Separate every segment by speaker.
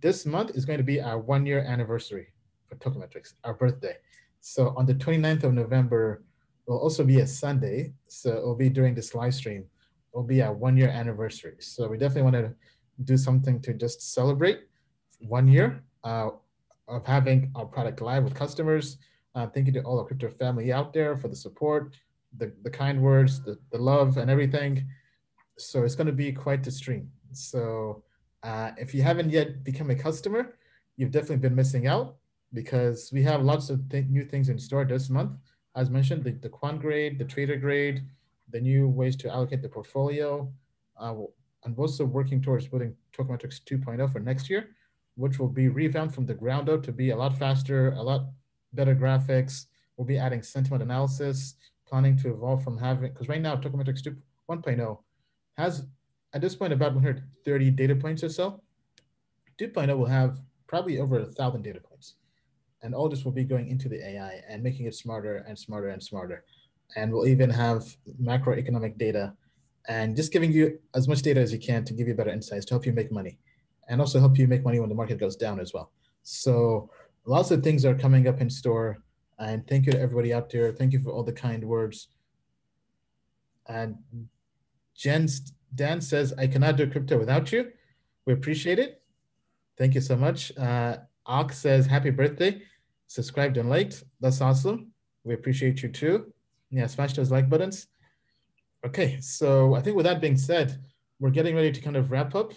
Speaker 1: this month is going to be our 1-year anniversary for Token Metrics, our birthday. So on the 29th of November, will also be a Sunday. So it'll be during this live stream. It'll be our 1-year anniversary. So we definitely want to do something to just celebrate 1 year of having our product live with customers. Thank you to all our crypto family out there for the support, the kind words, the love and everything. So it's going to be quite the stream. So if you haven't yet become a customer, you've definitely been missing out, because we have lots of new things in store this month. As mentioned, the quant grade, the trader grade, the new ways to allocate the portfolio. I'm also working towards building Token Metrics 2.0 for next year, which will be revamped from the ground up to be a lot faster, a lot better graphics. We'll be adding sentiment analysis, planning to evolve from having, because right now Token Metrics 1.0 has, at this point, about 130 data points or so. 2.0 will have probably over 1,000 data points. And all this will be going into the AI and making it smarter and smarter and smarter. And we'll even have macroeconomic data and just giving you as much data as you can to give you better insights to help you make money, and also help you make money when the market goes down as well. So lots of things are coming up in store. And thank you to everybody out there. Thank you for all the kind words. And Dan says, I cannot do crypto without you. We appreciate it. Thank you so much. Ox says, happy birthday. Subscribed and liked. That's awesome. We appreciate you too. Yeah, smash those like buttons. Okay, so I think with that being said, we're getting ready to kind of wrap up.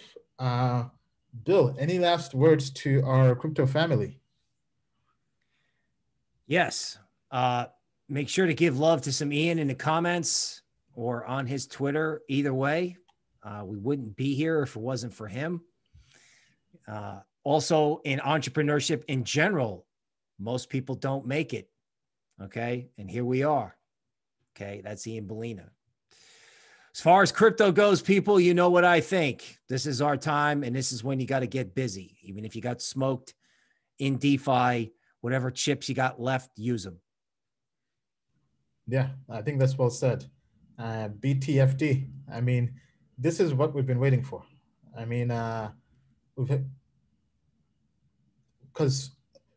Speaker 1: Bill, any last words to our crypto family?
Speaker 2: Yes. Make sure to give love to some Ian in the comments or on his Twitter. Either way, we wouldn't be here if it wasn't for him. Also, in entrepreneurship in general, most people don't make it. Okay. And here we are. Okay. That's Ian Bellina. As far as crypto goes, people, you know what I think. This is our time, and this is when you got to get busy. Even if you got smoked in DeFi, whatever chips you got left, use them.
Speaker 1: Yeah, I think that's well said. BTFD. I mean, this is what we've been waiting for. I mean, because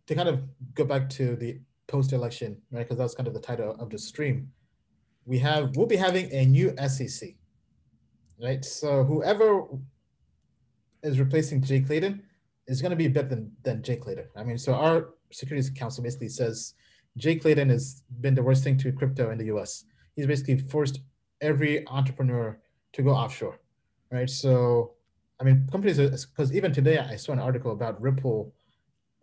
Speaker 1: to kind of go back to the post-election, right? Because that's kind of the title of the stream. We'll be having a new SEC, right? So whoever is replacing Jay Clayton is going to be better than Jay Clayton. I mean, so our Securities Council basically says Jay Clayton has been the worst thing to crypto in the US. He's basically forced every entrepreneur to go offshore, right? So, I mean, companies, because even today I saw an article about Ripple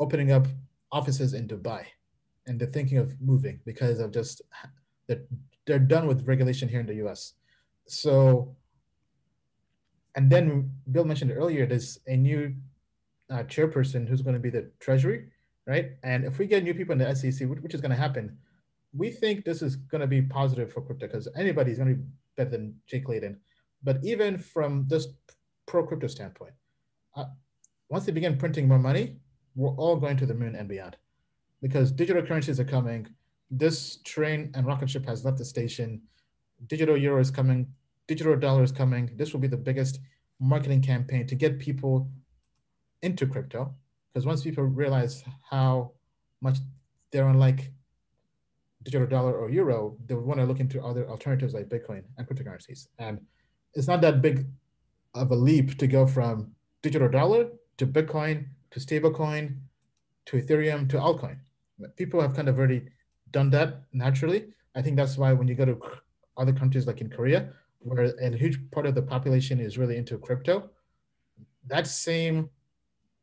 Speaker 1: opening up offices in Dubai, and they're thinking of moving because of just that they're done with regulation here in the US. So, and then Bill mentioned earlier, there's a new chairperson who's going to be the Treasury, right? And if we get new people in the SEC, which is going to happen, we think this is going to be positive for crypto, because anybody's going to be better than Jay Clayton. But even from this pro-crypto standpoint, once they begin printing more money, we're all going to the moon and beyond, because digital currencies are coming. This train and rocket ship has left the station. Digital euro is coming. Digital dollar is coming. This will be the biggest marketing campaign to get people into crypto, because once people realize how much they're unlike digital dollar or euro, they would want to look into other alternatives like Bitcoin and cryptocurrencies. And it's not that big of a leap to go from digital dollar to Bitcoin to stablecoin to Ethereum to altcoin. People have kind of already done that naturally. I think that's why when you go to other countries like in Korea, where a huge part of the population is really into crypto, that same,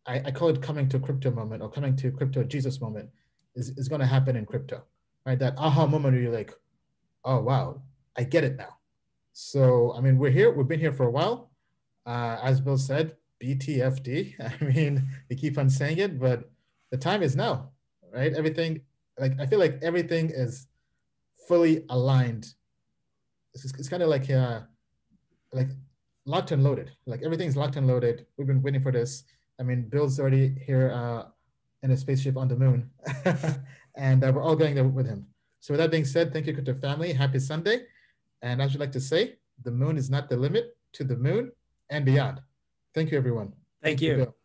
Speaker 1: I call it coming to crypto moment, or coming to crypto Jesus moment, is going to happen in crypto, right? That aha moment where you're like, oh, wow, I get it now. So, I mean, we've been here for a while. As Bill said, BTFD. I mean, we keep on saying it, but the time is now, right? Everything, like, I feel like everything is fully aligned. It's kind of like locked and loaded. Like everything's locked and loaded. We've been waiting for this. I mean, Bill's already here in a spaceship on the moon, and we're all going there with him. So with that being said, thank you, Crypto family. Happy Sunday. And as we like to say, the moon is not the limit, to the moon and beyond. Thank you, everyone.
Speaker 2: Thank you.
Speaker 1: Bill.